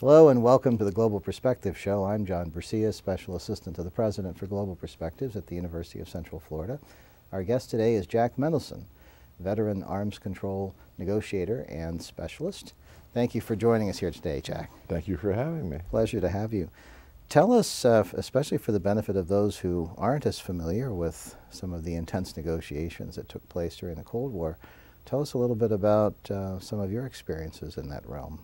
Hello and welcome to the Global Perspective Show. I'm John Bercia, Special Assistant to the President for Global Perspectives at the University of Central Florida. Our guest today is Jack Menrelsohn, veteran arms control negotiator and specialist. Thank you for joining us here today, Jack. Thank you for having me. Pleasure to have you. Tell us, especially for the benefit of those who aren't as familiar with some of the intense negotiations that took place during the Cold War, tell us a little bit about some of your experiences in that realm.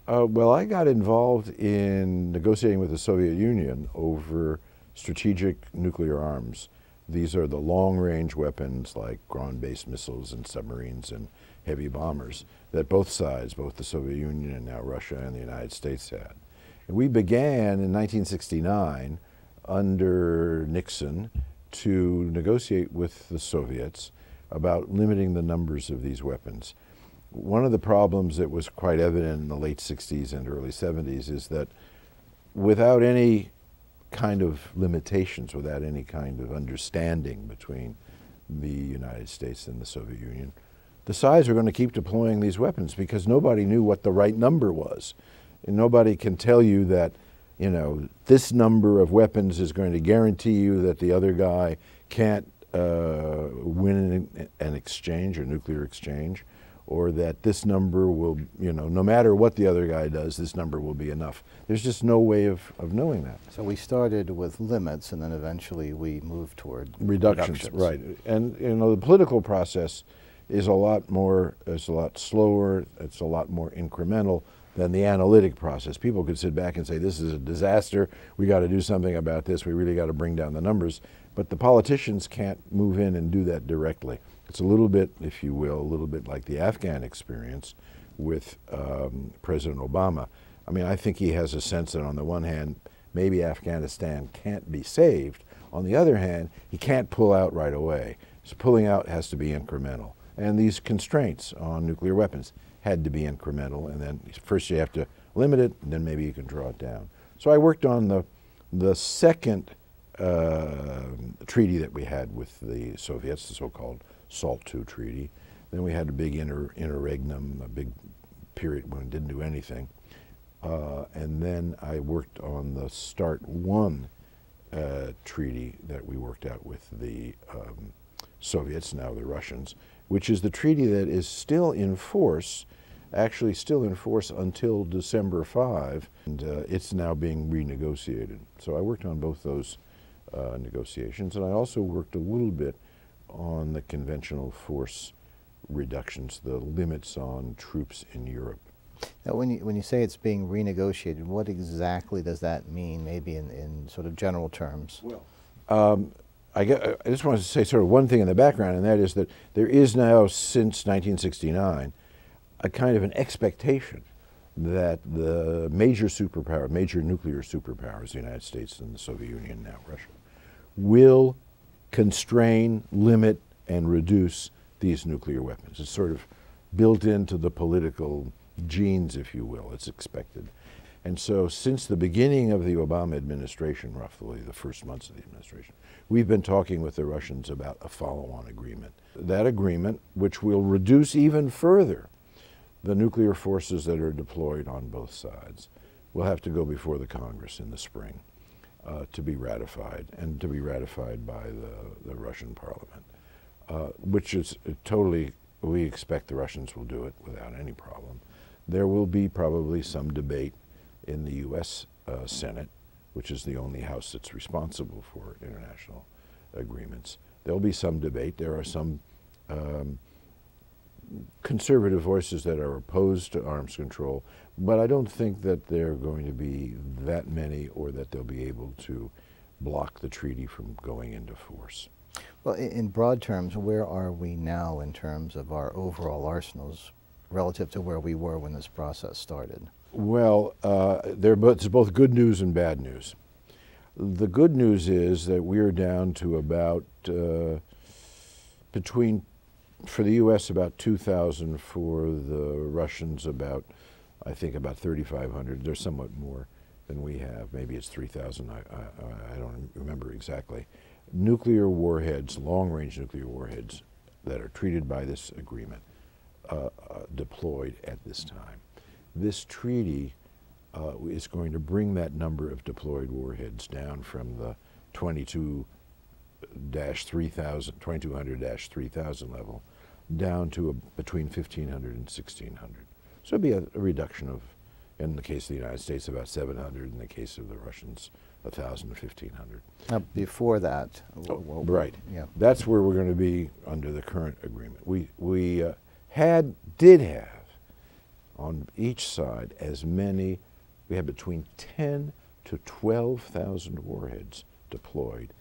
Well, I got involved in negotiating with the Soviet Union over strategic nuclear arms. These are the long-range weapons like ground-based missiles and submarines and heavy bombers that both sides, both the Soviet Union and now Russia and the United States had. And we began in 1969 under Nixon to negotiate with the Soviets about limiting the numbers of these weapons. One of the problems that was quite evident in the late 60s and early 70s is that without any kind of limitations, without any kind of understanding between the United States and the Soviet Union, the sides are going to keep deploying these weapons because nobody knew what the right number was. And nobody can tell you that, this number of weapons is going to guarantee you that the other guy can't win an exchange or nuclear exchange, or that this number will, no matter what the other guy does, this number will be enough. There's just no way of knowing that. So we started with limits and then eventually we moved toward reductions. Right. And the political process is a lot slower, it's a lot more incremental than the analytic process. People could sit back and say, this is a disaster, we got to do something about this, we really got to bring down the numbers. But the politicians can't move in and do that directly. It's a little bit, if you will, a little bit like the Afghan experience with President Obama. I mean, I think he has a sense that on the one hand, maybe Afghanistan can't be saved. On the other hand, he can't pull out right away. So pulling out has to be incremental. And these constraints on nuclear weapons had to be incremental. And then first you have to limit it, and then maybe you can draw it down. So I worked on the second treaty that we had with the Soviets, the so-called SALT II treaty. Then we had a big interregnum, a big period when it didn't do anything. And then I worked on the START I treaty that we worked out with the Soviets, now the Russians, which is the treaty that is still in force, actually still in force until December 5, and it's now being renegotiated. So I worked on both those negotiations, and I also worked a little bit on the conventional force reductions, the limits on troops in Europe. Now, when you say it's being renegotiated, what exactly does that mean, maybe in sort of general terms? Well, I just wanted to say sort of one thing in the background, and that is that there is now, since 1969, a kind of an expectation that the major nuclear superpowers, the United States and the Soviet Union, now Russia, will constrain, limit, and reduce these nuclear weapons. It's sort of built into the political genes, if you will. It's expected. And so since the beginning of the Obama administration, roughly the first months of the administration, we've been talking with the Russians about a follow-on agreement. That agreement, which will reduce even further the nuclear forces that are deployed on both sides, will have to go before the Congress in the spring to be ratified, and to be ratified by the Russian parliament, which is totally, we expect the Russians will do it without any problem. There will be probably some debate in the U.S. Senate, which is the only house that's responsible for international agreements. There'll be some debate. There are some conservative voices that are opposed to arms control, but I don't think that there are going to be that many, or that they'll be able to block the treaty from going into force. Well, in broad terms, where are we now in terms of our overall arsenals relative to where we were when this process started? Well, it's both good news and bad news. The good news is that we're down to about for the U.S. about 2,000, for the Russians about, I think about 3,500. They're somewhat more than we have. Maybe it's 3,000. I don't remember exactly. Nuclear warheads, long-range nuclear warheads that are treated by this agreement, deployed at this time. This treaty is going to bring that number of deployed warheads down from the 2200-3000 level down to between 1,500 and 1,600. So it'd be a reduction of, in the case of the United States, about 700. In the case of the Russians, 1,000 to 1,500. Before that, right. Yeah. That's where we're going to be under the current agreement. We did have on each side as many. We had between 10 to 12,000 warheads deployed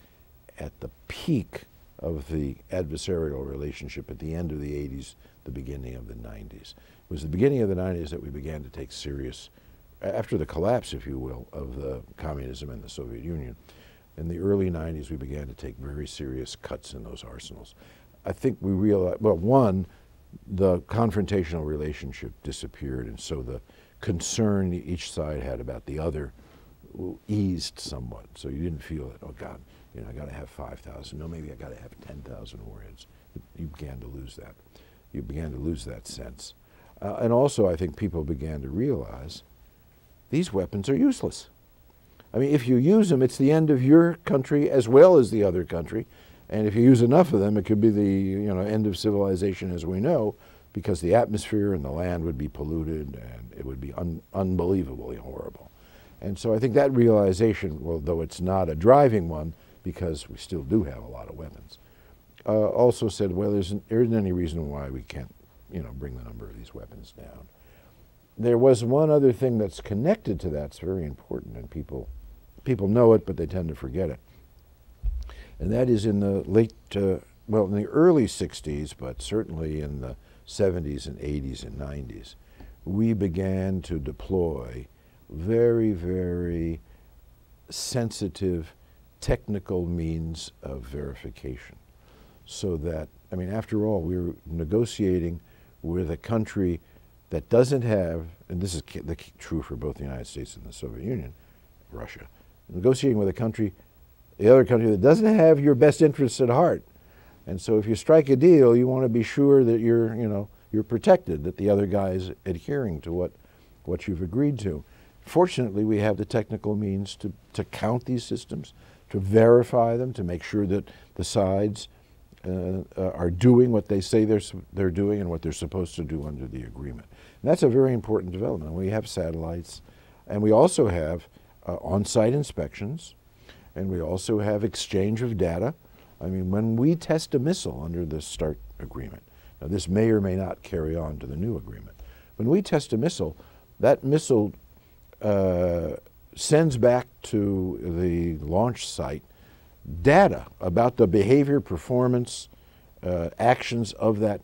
at the peak of the adversarial relationship at the end of the 80s, the beginning of the 90s. It was the beginning of the 90s that we began to take serious, after the collapse, if you will, of the communism and the Soviet Union. In the early 90s, we began to take very serious cuts in those arsenals. I think we realized, well, one, the confrontational relationship disappeared, and so the concern each side had about the other eased somewhat. So you didn't feel that, oh God, you know, I got to have 5,000. No, maybe I got to have 10,000 warheads. You began to lose that. You began to lose that sense. And also, I think people began to realize these weapons are useless. I mean, if you use them, it's the end of your country as well as the other country. And if you use enough of them, it could be the end of civilization as we know, because the atmosphere and the land would be polluted and it would be unbelievably horrible. And so I think that realization, although it's not a driving one, because we still do have a lot of weapons, also said, well, there isn't any reason why we can't, bring the number of these weapons down. There was one other thing that's connected to that's very important, and people know it, but they tend to forget it. And that is in the in the early 60s, but certainly in the 70s and 80s and 90s, we began to deploy very, very sensitive technical means of verification. So that, I mean, after all, we were negotiating with a country that doesn't have, and this is true for both the United States and the Soviet Union, Russia, negotiating with a country, the other country that doesn't have your best interests at heart. And so if you strike a deal, you want to be sure that you're protected, that the other guy is adhering to what you've agreed to. Fortunately, we have the technical means to count these systems, to verify them, to make sure that the sides are doing what they say they're doing and what they're supposed to do under the agreement. And that's a very important development. We have satellites, and we also have on-site inspections, and we also have exchange of data. I mean, when we test a missile under the START agreement, now this may or may not carry on to the new agreement. When we test a missile, that missile sends back to the launch site data about the behavior, performance, actions of that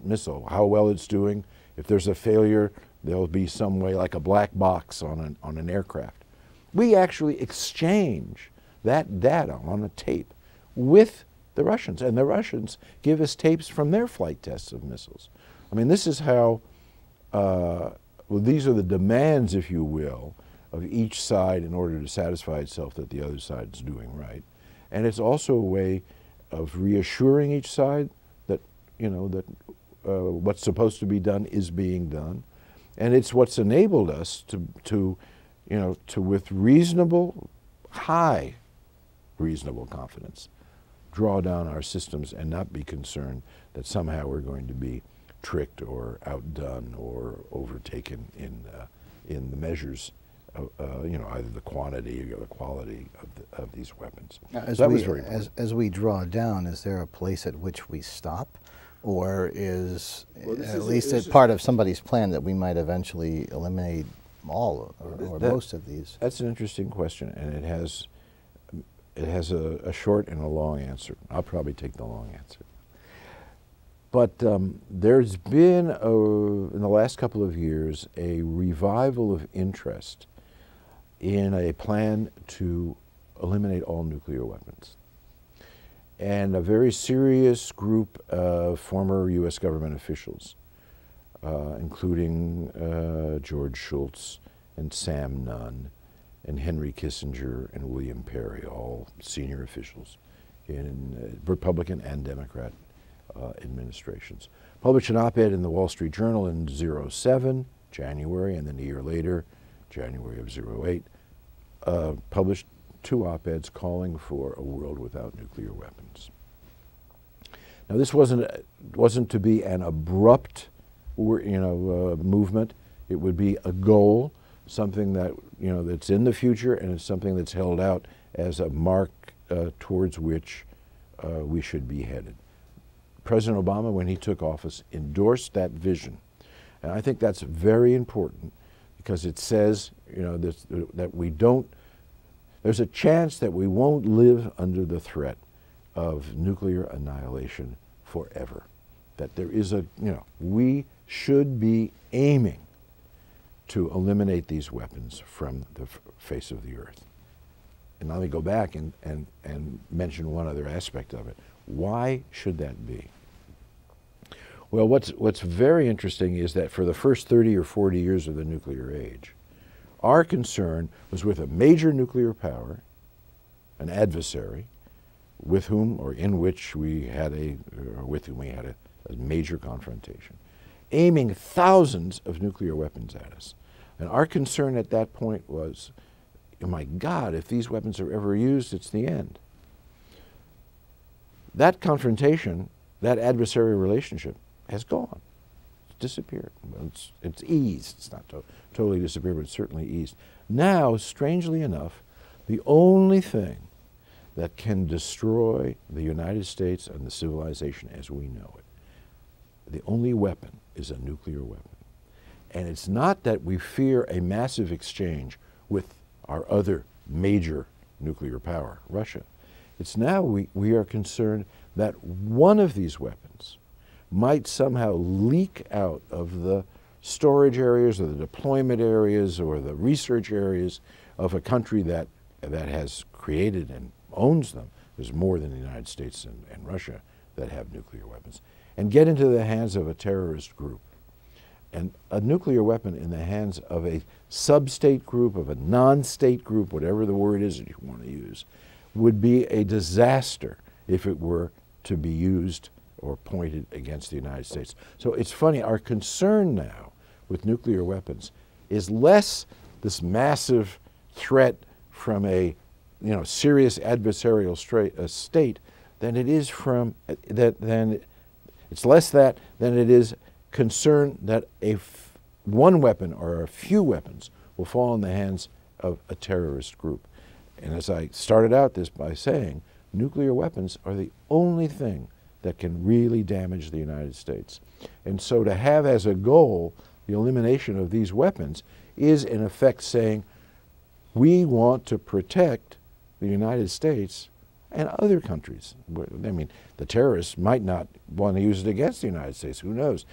missile, how well it's doing. If there's a failure, there'll be some way, like a black box on an aircraft. We actually exchange that data on a tape with the Russians, and the Russians give us tapes from their flight tests of missiles. I mean, this is how, these are the demands, if you will, of each side in order to satisfy itself that the other side is doing right. And it's also a way of reassuring each side that, what's supposed to be done is being done. And it's what's enabled us to with high reasonable confidence, draw down our systems and not be concerned that somehow we're going to be tricked or outdone or overtaken in the measures of, either the quantity or the quality of these weapons. Now, as we draw down, is there a place at which we stop? Or is part of somebody's plan that we might eventually eliminate all or most of these? That's an interesting question, and it has a short and a long answer. I'll probably take the long answer. But there's been, in the last couple of years, a revival of interest in a plan to eliminate all nuclear weapons. And a very serious group of former U.S. government officials, including George Shultz and Sam Nunn and Henry Kissinger and William Perry, all senior officials in Republican and Democrat administrations, published an op-ed in the Wall Street Journal in '07, January, and then a year later, January of '08, published 2 op-eds calling for a world without nuclear weapons. Now, this wasn't to be an abrupt, movement. It would be a goal, something that that's in the future, and it's something that's held out as a mark towards which we should be headed. President Obama, when he took office, endorsed that vision, and I think that's very important because it says, that we don't. There's a chance that we won't live under the threat of nuclear annihilation forever. That there is we should be aiming to eliminate these weapons from the face of the earth. And let me go back and mention one other aspect of it. Why should that be? Well, what's very interesting is that for the first 30 or 40 years of the nuclear age, our concern was with a major nuclear power, an adversary, with whom or in which we had a major confrontation, aiming thousands of nuclear weapons at us. And our concern at that point was, oh my God, if these weapons are ever used, it's the end. That confrontation, that adversarial relationship, has gone. It's disappeared. It's eased. It's not totally disappeared, but it's certainly eased. Now, strangely enough, the only thing that can destroy the United States and the civilization as we know it, the only weapon is a nuclear weapon. And it's not that we fear a massive exchange with our other major nuclear power, Russia. It's now we are concerned that one of these weapons might somehow leak out of the storage areas or the deployment areas or the research areas of a country that has created and owns them. There's more than the United States and Russia that have nuclear weapons, and get into the hands of a terrorist group. And a nuclear weapon in the hands of a sub-state group, of a non-state group, whatever the word is that you want to use, would be a disaster if it were to be used or pointed against the United States. So it's funny, our concern now with nuclear weapons is less this massive threat from a serious adversarial state than it is from it's less that than it is concern that one weapon or a few weapons will fall in the hands of a terrorist group. And as I started out this by saying, nuclear weapons are the only thing that can really damage the United States. And so to have as a goal the elimination of these weapons is in effect saying we want to protect the United States and other countries. I mean, the terrorists might not want to use it against the United States. Who knows?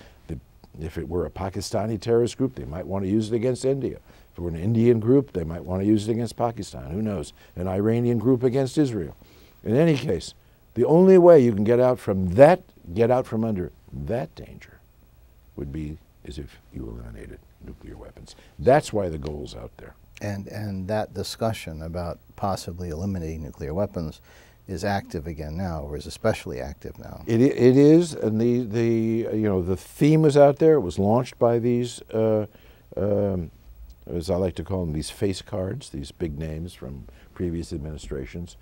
If it were a Pakistani terrorist group, they might want to use it against India. If it were an Indian group, they might want to use it against Pakistan. Who knows? An Iranian group against Israel. In any case, the only way you can get out from under that danger would be as if you eliminated nuclear weapons. That's why the goal's out there. And that discussion about possibly eliminating nuclear weapons is active again now, or is especially active now. It is, and the theme was out there. It was launched by these, as I like to call them, these face cards, these big names from previous administrations.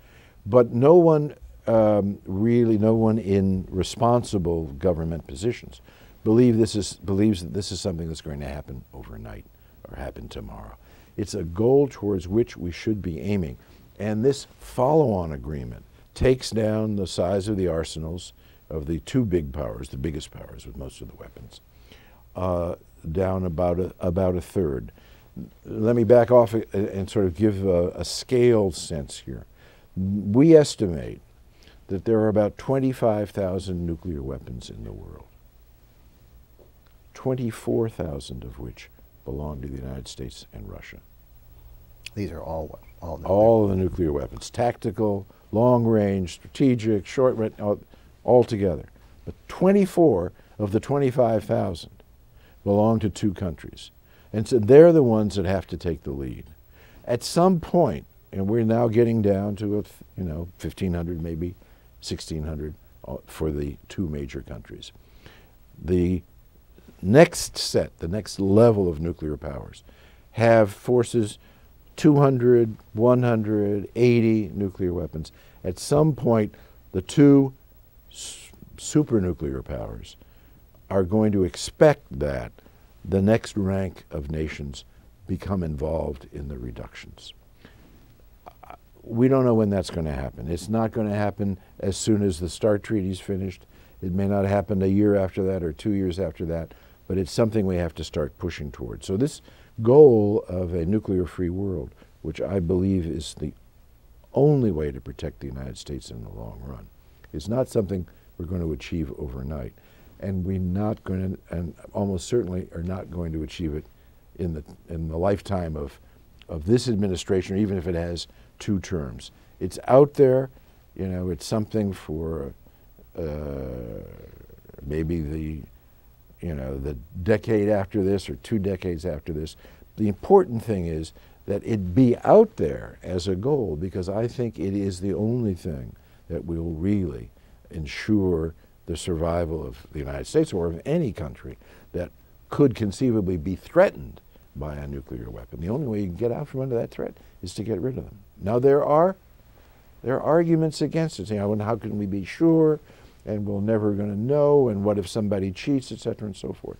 But no one no one in responsible government positions believes that this is something that's going to happen overnight or happen tomorrow. It's a goal towards which we should be aiming. And this follow-on agreement takes down the size of the arsenals of the two big powers, the biggest powers with most of the weapons, down about a third. Let me back off and sort of give a scale sense here. We estimate that there are about 25,000 nuclear weapons in the world, 24,000 of which belong to the United States and Russia. These are all of the nuclear weapons, tactical, long range, strategic, short range, all together. But 24 of the 25,000 belong to two countries. And so they're the ones that have to take the lead. At some point, and we're now getting down to 1,500, maybe 1,600 for the two major countries. The next set, the next level of nuclear powers have forces 200, 100, 80 nuclear weapons. At some point, the two supernuclear powers are going to expect that the next rank of nations become involved in the reductions. We don't know when that's going to happen. It's not going to happen as soon as the START treaty is finished. It may not happen a year after that or 2 years after that, but it's something we have to start pushing towards. So this goal of a nuclear-free world, which I believe is the only way to protect the United States in the long run, is not something we're going to achieve overnight. And we're not going to, and almost certainly are not going to achieve it in the lifetime of this administration, or even if it has 2 terms. It's out there, you know, it's something for maybe the decade after this or 2 decades after this. The important thing is that it be out there as a goal, because I think it is the only thing that will really ensure the survival of the United States or of any country that could conceivably be threatened by a nuclear weapon. The only way you can get out from under that threat is to get rid of them. Now there are arguments against it. You know, and how can we be sure? And we're never going to know. And what if somebody cheats, et cetera, and so forth?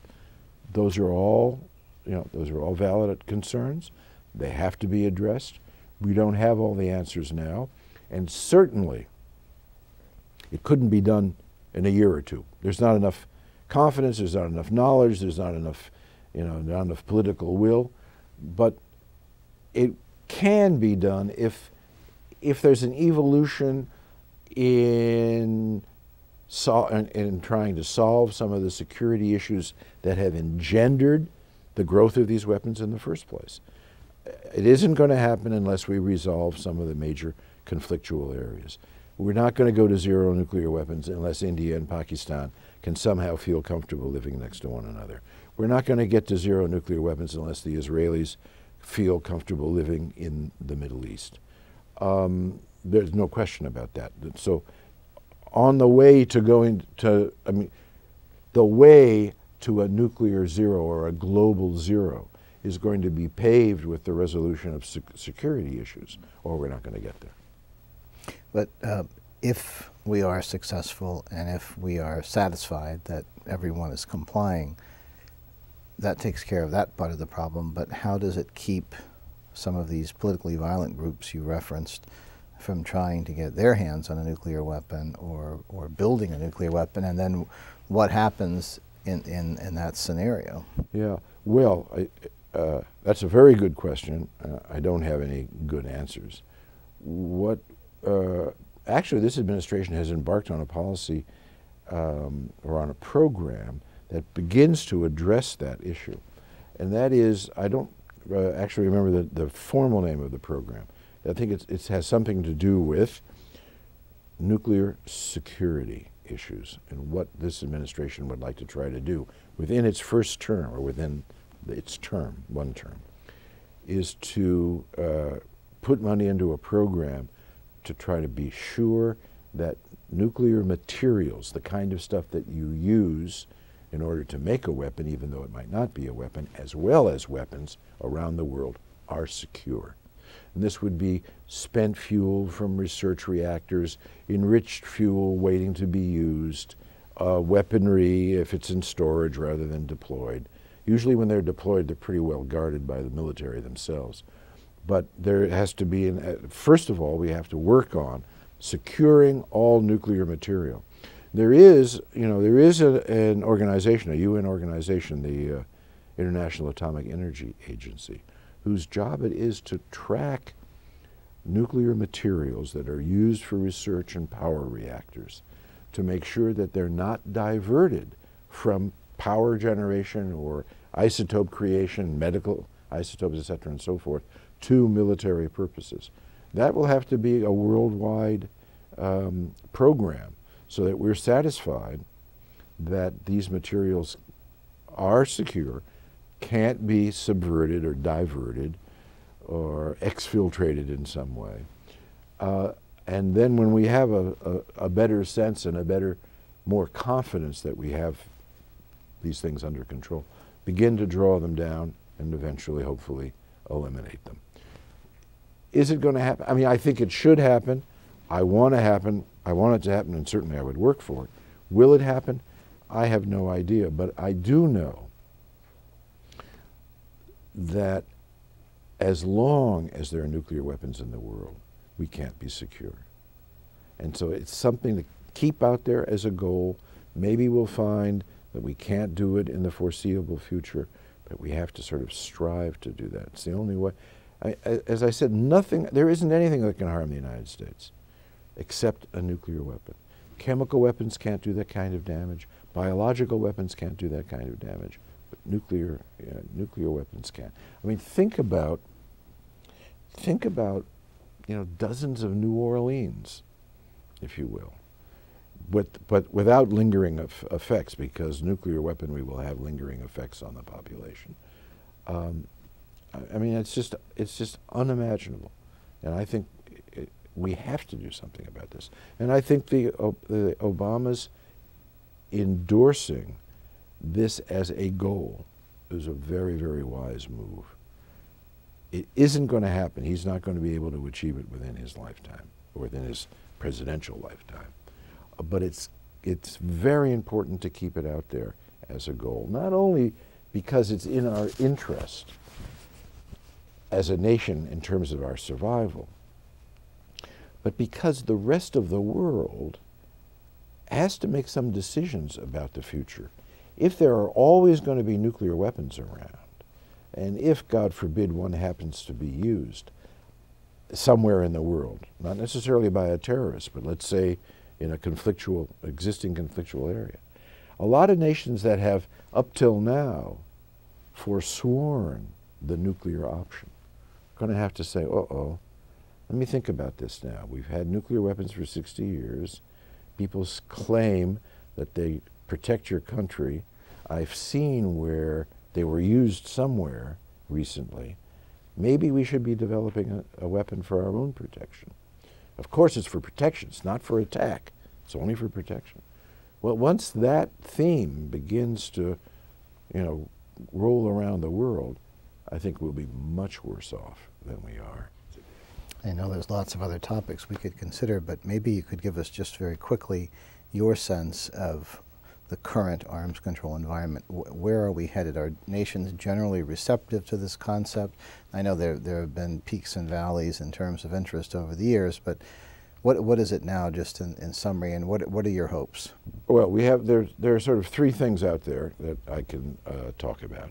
Those are all, you know, those are all valid concerns. They have to be addressed. We don't have all the answers now, and certainly it couldn't be done in a year or 2. There's not enough confidence. There's not enough knowledge. There's not enough, you know, not enough political will. But it can be done if there's an evolution in trying to solve some of the security issues that have engendered the growth of these weapons in the first place. It isn't going to happen unless we resolve some of the major conflictual areas. We're not going to go to 0 nuclear weapons unless India and Pakistan can somehow feel comfortable living next to one another. We're not going to get to 0 nuclear weapons unless the Israelis feel comfortable living in the Middle East. There's no question about that. So on the way to going to, I mean, the way to a nuclear 0 or a global 0 is going to be paved with the resolution of security issues, or we're not going to get there. But if we are successful and if we are satisfied that everyone is complying, that takes care of that part of the problem. But how does it keep some of these politically violent groups you referenced from trying to get their hands on a nuclear weapon or building a nuclear weapon? And then what happens in that scenario? Yeah, well, that's a very good question. I don't have any good answers. Actually, this administration has embarked on a policy or on a program that begins to address that issue. And that is, I don't actually remember the formal name of the program. I think it has something to do with nuclear security issues and what this administration would like to try to do within its first term, or within its term, one term, is to put money into a program to try to be sure that nuclear materials, the kind of stuff that you use in order to make a weapon, even though it might not be a weapon, as well as weapons around the world, are secure. And this would be spent fuel from research reactors, enriched fuel waiting to be used, weaponry if it's in storage rather than deployed. Usually when they're deployed, they're pretty well guarded by the military themselves. But there has to be, first of all, we have to work on securing all nuclear material. There is, an organization, a UN organization, the International Atomic Energy Agency, whose job it is to track nuclear materials that are used for research and power reactors, to make sure that they're not diverted from power generation or isotope creation, medical isotopes, et cetera, and so forth, to military purposes. That will have to be a worldwide program so that we're satisfied that these materials are secure, can't be subverted or diverted or exfiltrated in some way. And then when we have a better sense and more confidence that we have these things under control, begin to draw them down and eventually, hopefully, eliminate them. Is it going to happen? I mean, I think it should happen. I want it to happen, and certainly I would work for it. Will it happen? I have no idea, but I do know that as long as there are nuclear weapons in the world, we can't be secure. And so it's something to keep out there as a goal. Maybe we'll find that we can't do it in the foreseeable future, but we have to sort of strive to do that. It's the only way. As I said, there isn't anything that can harm the United States except a nuclear weapon. Chemical weapons can't do that kind of damage. Biological weapons can't do that kind of damage. But nuclear weapons can. I mean, think about, dozens of New Orleans, if you will, but without lingering effects, because nuclear weaponry will have lingering effects on the population. I mean, it's just unimaginable, and I think we have to do something about this. And I think the Obamas endorsing this as a goal is a very, very wise move. It isn't going to happen. He's not going to be able to achieve it within his lifetime, or within his presidential lifetime. But it's very important to keep it out there as a goal, not only because it's in our interest as a nation in terms of our survival, but because the rest of the world has to make some decisions about the future. If there are always going to be nuclear weapons around, and if, God forbid, one happens to be used somewhere in the world, not necessarily by a terrorist, but let's say in a existing conflictual area, a lot of nations that have, up till now, forsworn the nuclear option are going to have to say, uh-oh, let me think about this now. We've had nuclear weapons for 60 years. People claim that they protect your country. I've seen where they were used somewhere recently. Maybe we should be developing a weapon for our own protection. Of course, it's for protection. It's not for attack. It's only for protection. Well, once that theme begins to, roll around the world, I think we'll be much worse off than we are. I know there's lots of other topics we could consider, but maybe you could give us just very quickly your sense of the current arms control environment. Where are we headed? Are nations generally receptive to this concept? I know there have been peaks and valleys in terms of interest over the years, but what is it now, just in summary, and what are your hopes? Well, there are sort of three things out there that I can talk about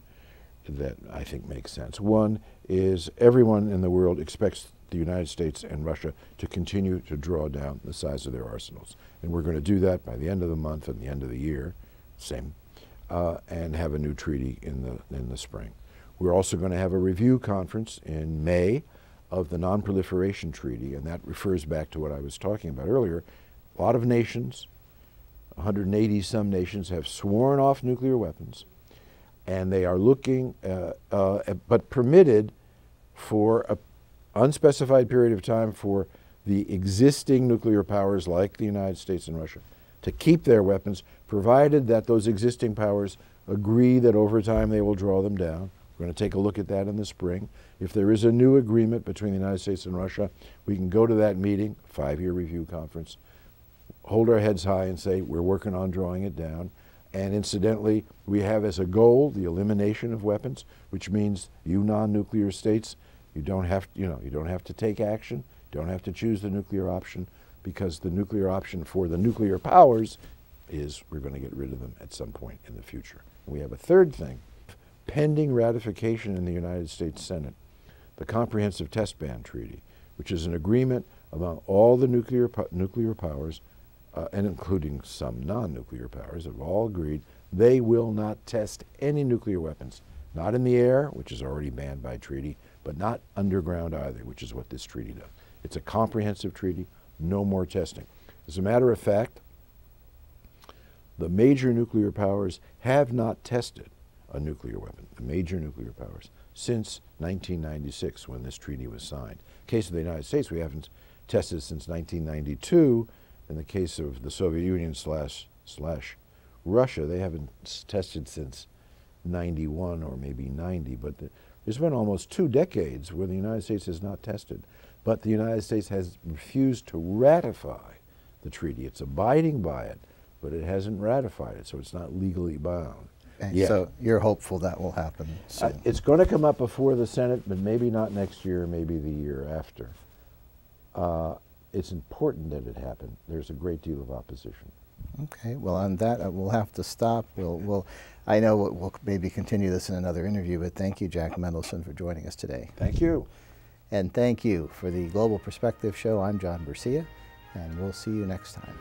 that I think make sense. One is everyone in the world expects the United States and Russia to continue to draw down the size of their arsenals. And we're going to do that by the end of the month and the end of the year, and have a new treaty in the spring. We're also going to have a review conference in May of the Non-Proliferation Treaty, and that refers back to what I was talking about earlier. A lot of nations, 180 some nations, have sworn off nuclear weapons, and they are looking, but permitted for an unspecified period of time for the existing nuclear powers like the United States and Russia to keep their weapons, provided that those existing powers agree that over time they will draw them down. We're going to take a look at that in the spring. If there is a new agreement between the United States and Russia, we can go to that meeting, 5-year review conference, hold our heads high and say we're working on drawing it down. And incidentally, we have as a goal the elimination of weapons, which means you non-nuclear states, you don't have to take action, don't have to choose the nuclear option, because the nuclear option for the nuclear powers is we're going to get rid of them at some point in the future. And we have a third thing, pending ratification in the United States Senate, the Comprehensive Test Ban Treaty, which is an agreement among all the nuclear powers, and including some non-nuclear powers, have all agreed they will not test any nuclear weapons, not in the air, which is already banned by treaty, but not underground either, which is what this treaty does. It's a comprehensive treaty, no more testing. As a matter of fact, the major nuclear powers have not tested a nuclear weapon, the major nuclear powers, since 1996 when this treaty was signed. In the case of the United States, we haven't tested since 1992. In the case of the Soviet Union slash Russia, they haven't tested since 91 or maybe 90, but There's been almost 2 decades where the United States has not tested, but the United States has refused to ratify the treaty. It's abiding by it, but it hasn't ratified it, so it's not legally bound. Okay, so you're hopeful that will happen soon? It's going to come up before the Senate, but maybe not next year, maybe the year after. It's important that it happen. There's a great deal of opposition. Okay, well, on that, we'll have to stop. I know we'll maybe continue this in another interview, but thank you, Jack Menrelsohn, for joining us today. Thank you. And thank you for the Global Perspective Show. I'm John Bercia, and we'll see you next time.